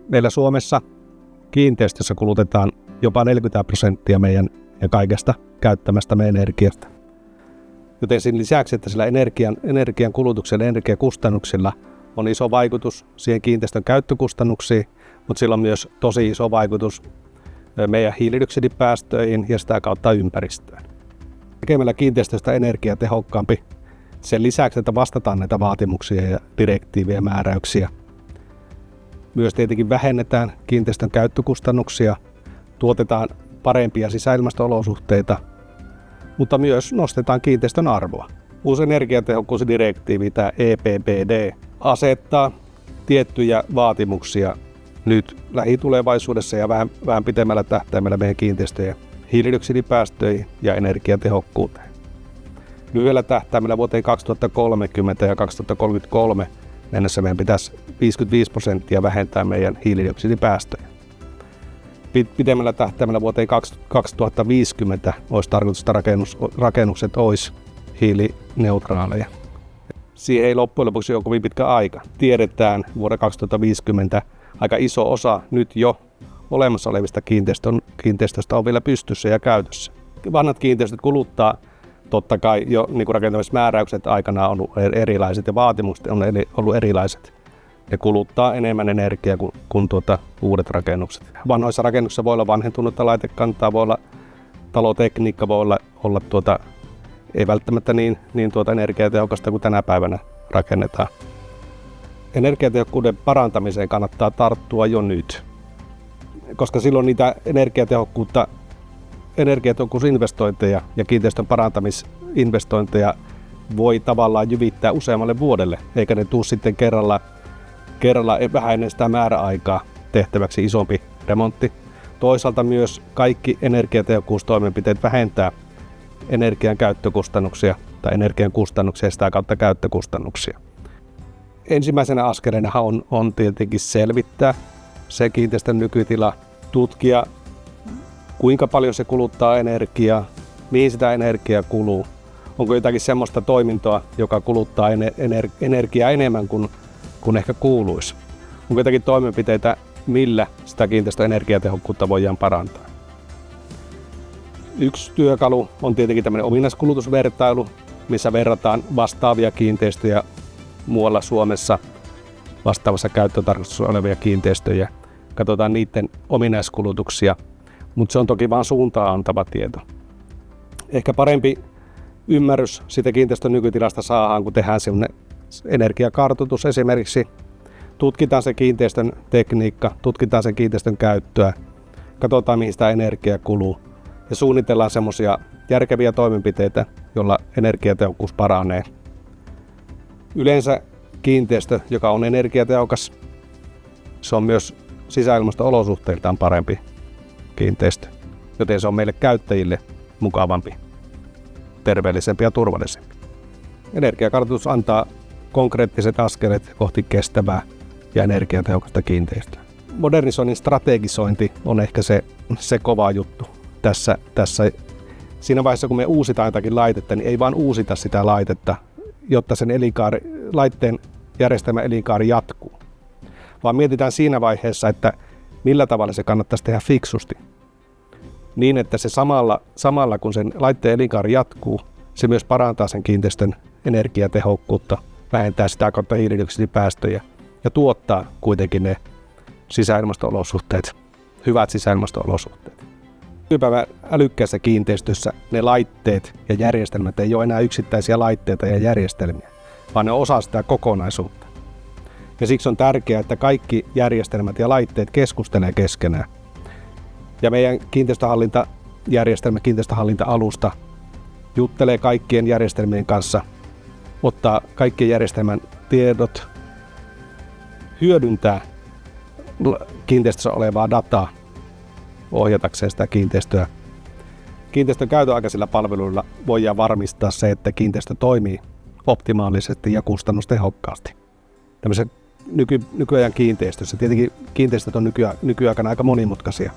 Meillä Suomessa kiinteistössä kulutetaan jopa 40% meidän ja kaikesta käyttämästämme energiasta. Joten sen lisäksi, että sillä energian kulutuksella ja energiakustannuksilla on iso vaikutus siihen kiinteistön käyttökustannuksiin, mutta sillä on myös tosi iso vaikutus meidän hiilidioksidipäästöihin ja sitä kautta ympäristöön. Tekemällä kiinteistöstä energiatehokkaampi sen lisäksi, että vastataan näitä vaatimuksia ja direktiivejä ja määräyksiä. Myös tietenkin vähennetään kiinteistön käyttökustannuksia, tuotetaan parempia sisäilmasto-olosuhteita, mutta myös nostetaan kiinteistön arvoa. Uusi energiatehokkuusdirektiivi, tämä EPBD, asettaa tiettyjä vaatimuksia nyt lähitulevaisuudessa ja vähän pitemmällä tähtäimellä meidän kiinteistöjen hiilidioksidipäästöihin ja energiatehokkuuteen. Lyhyellä tähtäimellä vuoteen 2030 ja 2033 mennessä meidän pitäisi 55% vähentää meidän hiilidioksidipäästöjä. Pitemmällä tähtäimellä vuoteen 2050 olisi tarkoitus, että rakennukset olisi hiilineutraaleja. Siihen ei loppujen lopuksi ole kovin pitkä aika. Tiedetään vuonna 2050 aika iso osa nyt jo olemassa olevista kiinteistöistä on vielä pystyssä ja käytössä. Vanhat kiinteistöt kuluttaa totta kai jo niin kuin rakentamismääräykset aikanaan on ollut erilaiset ja vaatimukset on ollut erilaiset. Ne kuluttaa enemmän energiaa kuin uudet rakennukset. Vanhoissa rakennuksissa voi olla vanhentunutta laitekantaa, voi olla talotekniikka, voi olla ei välttämättä niin energiatehokasta kuin tänä päivänä rakennetaan. Energiatehokkuuden parantamiseen kannattaa tarttua jo nyt, koska silloin niitä energiatehokkuusinvestointeja ja kiinteistön parantamisinvestointeja voi tavallaan jyvittää useammalle vuodelle, eikä ne tule sitten kerralla vähän ennen sitä määräaikaa tehtäväksi isompi remontti. Toisaalta myös kaikki energiatehokkuustoimenpiteet vähentää energian käyttökustannuksia tai energian kustannuksia ja sitä kautta käyttökustannuksia. Ensimmäisenä askeleena on tietenkin selvittää se kiinteistön nykytila, tutkia kuinka paljon se kuluttaa energiaa, mihin sitä energiaa kuluu, onko jotakin semmoista toimintoa, joka kuluttaa energiaa enemmän kuin ehkä kuuluisi. Onko jotakin toimenpiteitä, millä sitä kiinteistön energiatehokkuutta voidaan parantaa. Yksi työkalu on tietenkin tämmöinen ominaiskulutusvertailu, missä verrataan vastaavia kiinteistöjä muualla Suomessa vastaavassa käyttötarkoituksessa olevia kiinteistöjä. Katsotaan niiden ominaiskulutuksia, mutta se on toki vain suuntaan antava tieto. Ehkä parempi ymmärrys siitä kiinteistön nykytilasta saadaan, kun tehdään sellainen energiakartoitus esimerkiksi. Tutkitaan se kiinteistön tekniikka, tutkitaan sen kiinteistön käyttöä, katsotaan mihin sitä energiaa kuluu ja suunnitellaan semmoisia järkeviä toimenpiteitä, joilla energiatehokkuus paranee. Yleensä kiinteistö, joka on energiatehokas, se on myös sisäilmasto-olosuhteiltaan parempi kiinteistö, joten se on meille käyttäjille mukavampi, terveellisempi ja turvallisempi. Energiakartoitus antaa konkreettiset askeleet kohti kestävää ja energiatehokasta kiinteistöä. Modernisoinnin strategisointi on ehkä se kova juttu tässä. Siinä vaiheessa, kun me uusitaan jotakin laitetta, niin ei vaan uusita sitä laitetta, jotta sen laitteen järjestelmän elinkaari jatkuu, vaan mietitään siinä vaiheessa, että millä tavalla se kannattaisi tehdä fiksusti. Niin, että se samalla kun sen laitteen elinkaari jatkuu, se myös parantaa sen kiinteistön energiatehokkuutta, vähentää sitä kautta hiilidioksidipäästöjä ja tuottaa kuitenkin ne sisäilmasto-olosuhteet, hyvät sisäilmasto-olosuhteet. Nykypäivän älykkäissä kiinteistössä ne laitteet ja järjestelmät ei ole enää yksittäisiä laitteita ja järjestelmiä, vaan ne on osa sitä kokonaisuutta. Ja siksi on tärkeää, että kaikki järjestelmät ja laitteet keskustelee keskenään. Ja meidän kiinteistöhallinta-alusta juttelee kaikkien järjestelmien kanssa, ottaa kaikkien järjestelmän tiedot, hyödyntää kiinteistössä olevaa dataa ohjatakseen sitä kiinteistöä. Kiinteistön käytönaikaisilla palveluilla voidaan varmistaa se, että kiinteistö toimii optimaalisesti ja kustannustehokkaasti. Tämmöisen nykyajan kiinteistössä, tietenkin kiinteistöt on nykyaikana aika monimutkaisia.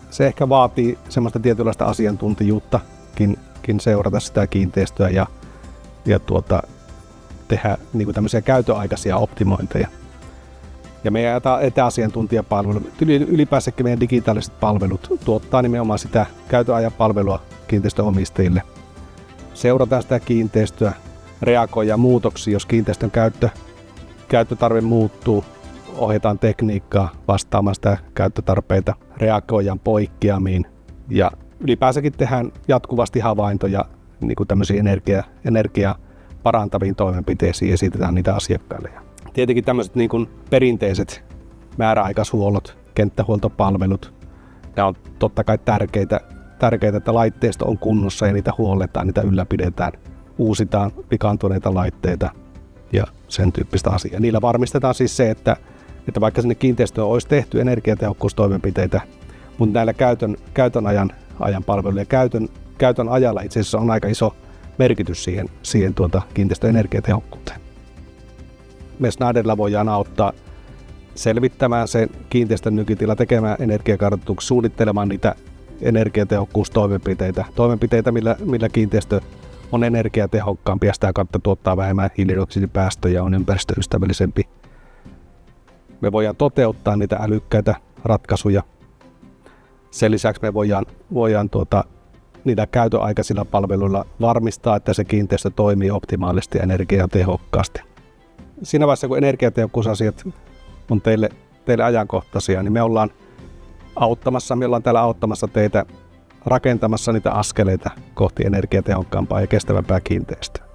Se ehkä vaatii semmoista tietynlaista asiantuntijuuttakin seurata sitä kiinteistöä ja tehdä niin kuin tämmöisiä käytöaikaisia optimointeja. Ja meidän etäasiantuntijapalvelut, ylipäänsäkin meidän digitaaliset palvelut tuottaa nimenomaan sitä käytöajan palvelua kiinteistöomistajille. Seurataan sitä kiinteistöä, reagoidaan muutoksiin, jos kiinteistön käyttötarve muuttuu, ohjataan tekniikkaa vastaamaan sitä käyttötarpeita, reagoidaan poikkeamiin ja ylipäänsäkin tehdään jatkuvasti havaintoja niin kuin tämmöisiin energiaa parantaviin toimenpiteisiin ja esitetään niitä asiakkaille. Tietenkin tämmöiset niin kuin perinteiset määräaikaishuollot, kenttähuoltopalvelut, nämä on totta kai tärkeitä, että laitteisto on kunnossa ja niitä huolletaan, niitä ylläpidetään, uusitaan vikaantuneita laitteita ja sen tyyppistä asiaa. Niillä varmistetaan siis se, että vaikka sinne kiinteistöön olisi tehty energiatehokkuustoimenpiteitä, mutta näillä käytön ajan palveluilla ja käytön ajalla itse asiassa on aika iso merkitys siihen kiinteistön energiatehokkuuteen. Me Schneiderilla voidaan auttaa selvittämään sen kiinteistön nykytila, tekemään energiakartoituksia, suunnittelemaan niitä energiatehokkuustoimenpiteitä, millä kiinteistö on energiatehokkaampi ja sitä kautta tuottaa vähemmän hiilidioksidipäästöjä ja on ympäristöystävällisempi. Me voidaan toteuttaa niitä älykkäitä ratkaisuja. Sen lisäksi me voidaan niillä käytöaikaisilla palveluilla varmistaa, että se kiinteistö toimii optimaalisesti ja energiatehokkaasti. Siinä vaiheessa, kun energiatehokkuusasiat on teille ajankohtaisia, niin me ollaan täällä auttamassa teitä rakentamassa niitä askeleita kohti energiatehokkaampaa ja kestävämpää kiinteistöä.